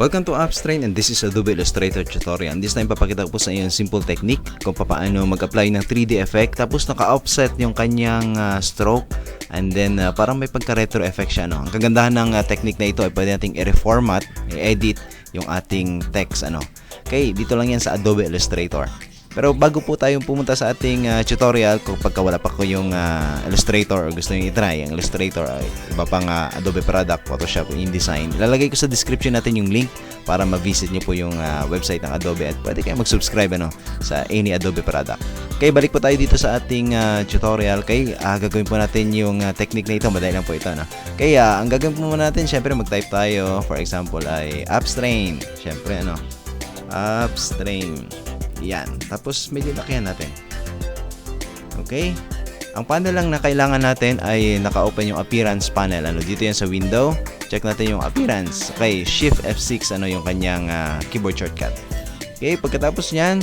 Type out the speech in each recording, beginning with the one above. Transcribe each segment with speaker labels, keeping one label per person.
Speaker 1: Welcome to AppsTrain, and this is Adobe Illustrator tutorial. This time papakita ko po sa inyo yung simple technique kung paano mag-apply ng 3D effect tapos naka-offset yung kanyang stroke, and then parang may pagka-retro effect siya, no? Ang kagandahan ng technique na ito ay pwede nating i-reformat, i-edit yung ating text, ano. Okay, dito lang yan sa Adobe Illustrator. Pero bago po tayong pumunta sa ating tutorial, kung pagka wala pa ko yung Illustrator o gusto nyo i-try ang Illustrator, iba pang Adobe product, Photoshop, InDesign, ilalagay ko sa description natin yung link para ma-visit nyo po yung website ng Adobe at pwede kayo mag-subscribe sa any Adobe product. Okay, balik po tayo dito sa ating tutorial. Okay, gagawin po natin yung technique na ito. Madali lang po ito, no? Okay, ang gagawin po muna natin, syempre mag-type tayo. For example, ay AppsTrain. Syempre, AppsTrain. Yan. Tapos medyo lakihan natin. Okay? Ang panel lang na kailangan natin ay naka-open yung appearance panel. Dito yan sa window. Check natin yung appearance. Okay, Shift F6 yung kanyang keyboard shortcut. Okay, pagkatapos niyan,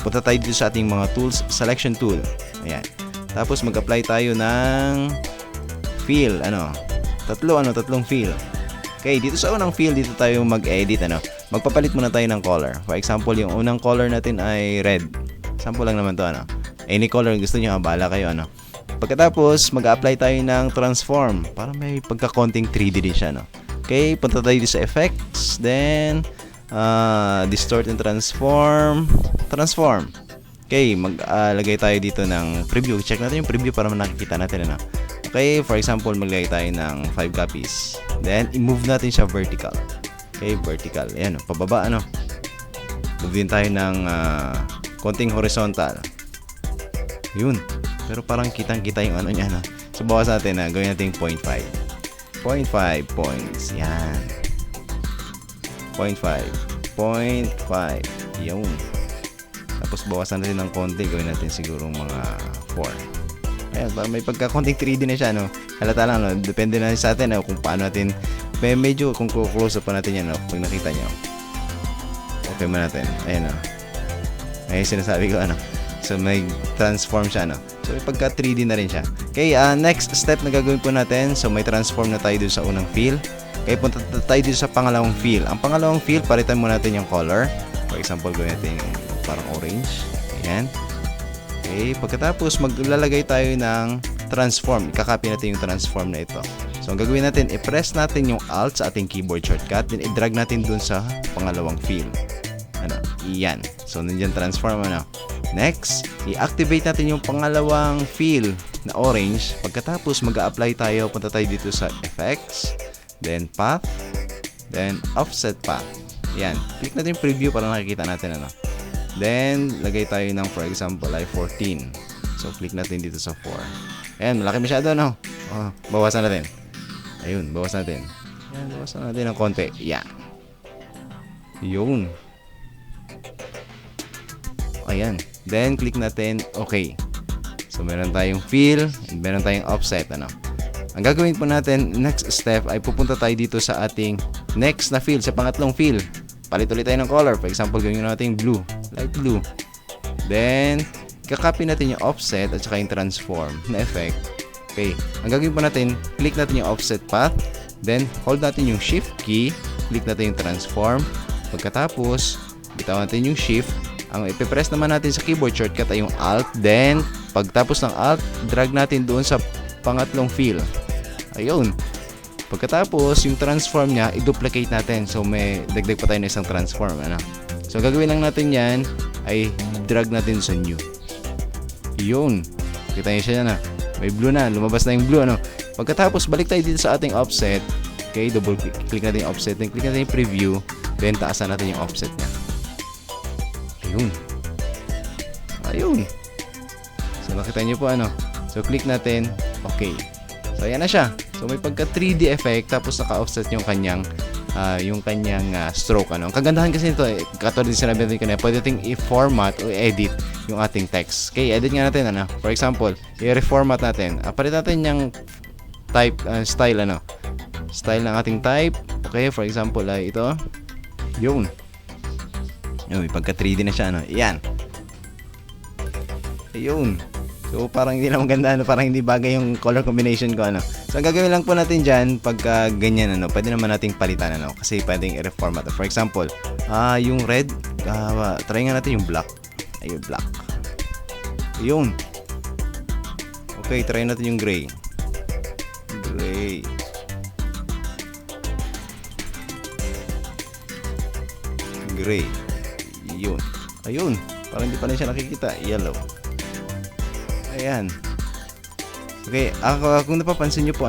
Speaker 1: punta tayo dito sa ating mga tools, selection tool. Ayan. Tapos mag-apply tayo ng fill, tatlong fill. Okay, dito sa unang fill, dito tayo mag-edit, magpapalit muna tayo ng color. For example, yung unang color natin ay red. Sample lang naman to, any color gusto niyo, bahala kayo, Pagkatapos, mag-apply tayo ng transform para may pagka-konting 3D din siya, Okay, punta tayo dito sa effects, then distort and transform. Okay, maglagay tayo dito ng preview. Check natin yung preview para nakikita natin, Okay, for example, maglagay tayo ng 5 copies. Then, i-move natin siya vertical. Okay, vertical. Ayan, pababa, Move din tayo ng konting horizontal. Yun. Pero parang kitang-kita yung niya, So, bawas natin, gawin natin 0.5. 0.5 points. Yan. 0.5. 0.5. Yun. Tapos, bawasan natin ng konti. Gawin natin siguro mga 4. Ayan, may pagka-konting 3D na siya, Halata lang, Depende na sa atin, kung paano natin, medyo kung close up pa natin yan, pag nakita nyo. Okay mo natin. Ayan, Ayan sinasabi ko, So, may transform siya, So, may pagka 3D na rin siya. Okay, next step na gagawin po natin. So, may transform na tayo dun sa unang fill. Okay, punta tayo dito sa pangalawang fill. Ang pangalawang fill, palitan mo natin yung color. For example, gawin natin yung parang orange. Ayan. Okay, pagkatapos maglalagay tayo ng transform. Ikakopy natin yung transform na ito. So, ang gagawin natin, i-press natin yung Alt sa ating keyboard shortcut, then i-drag natin dun sa pangalawang fill. Iyan. So, nandiyan transform, Next, i-activate natin yung pangalawang fill na orange. Pagkatapos, mag-a-apply tayo. Punta tayo dito sa effects, then path, then offset path. Iyan. Click natin yung preview para nakikita natin, Then, lagay tayo ng, for example, ay 14. So, click natin dito sa 4. Ayan, malaki masyado, bawasan natin. Ayun, bawasan natin. Ayan, bawasan natin ng konti. Ayan. Yun. Ayan. Then, click natin, okay. So, meron tayong fill, and meron tayong offset, Ang gagawin po natin, next step, ay pupunta tayo dito sa ating next na fill, sa pangatlong fill. Palit ulit tayo ng color. For example, gawin natin blue. Light blue. Then, kakopy natin yung offset at saka yung transform na effect. Okay. Ang gagawin po natin, click natin yung offset path. Then, hold natin yung shift key. Click natin yung transform. Pagkatapos, bitawan natin yung shift. Ang ipipress naman natin sa keyboard shortcut ay yung alt. Then, pagtapos ng alt, drag natin doon sa pangatlong fill. Ayun. Pagkatapos, yung transform niya, i-duplicate natin. So, may dagdag pa tayo na isang transform. So, gagawin lang natin yan, ay drag natin sa new. Yun. Kita niyo siya na. May blue na. Lumabas na yung blue, Pagkatapos, balik tayo dito sa ating offset. Okay, double click natin yung offset. Then, click natin yung preview. Then, taasan natin yung offset niya. Ayun. Ayun. So, makita niyo po, So, click natin. Okay. So, ayan na siya. So, may pagka 3D effect, tapos naka-offset yung kanyang stroke, Ang kagandahan kasi nito, katulad din sinabi natin kanina, pwede natin i-format o edit yung ating text. Okay, edit nga natin, For example, i-reformat natin. Palit natin yung type, style, Style ng ating type. Okay, for example, ito. Yun. May pagka 3D na siya, Yan. Ayun. So, parang hindi na maganda, parang hindi bagay yung color combination ko, So, So, ang gagawin lang po natin dyan, pagka ganyan, pwede naman nating palitan, kasi pwedeng i-reformat. For example, yung red, try nga natin yung black. Ayun, black. Yun. Okay, try natin yung gray. Gray. Gray. Yun. Ayun. Parang hindi pa rin siya nakikita. Yellow. Ayan. Okay, kung napapansin nyo po,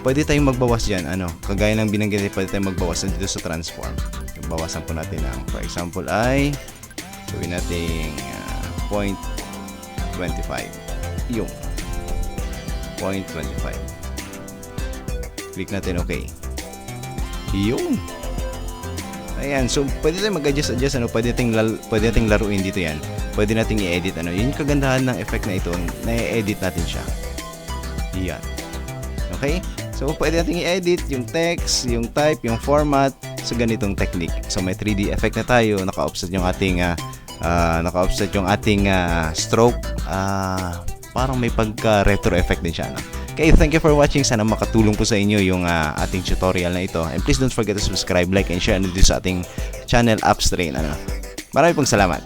Speaker 1: pwede tayong magbawas dyan, kagaya ng binanggit, pwede tayong magbawas dito sa transform. Bawasan po natin ang, for example, ay gawin natin 0.25. Yung 0.25. Click natin okay. Yung. Ayan, so pwede tayong mag-adjust, pwede nating laruin dito yan. Pwede nating i-edit, yun yung kagandahan ng effect na ito, na-edit natin siya. Yan. Okay? So, pwede natin i-edit yung text, yung type, yung format sa ganitong technique. So, may 3D effect na tayo. Naka-offset yung ating stroke. Parang may pagka-retro effect din siya. Okay, thank you for watching. Sana makatulong po sa inyo yung ating tutorial na ito. And please don't forget to subscribe, like, and share dito sa ating channel, Upstrain. Maraming pong salamat.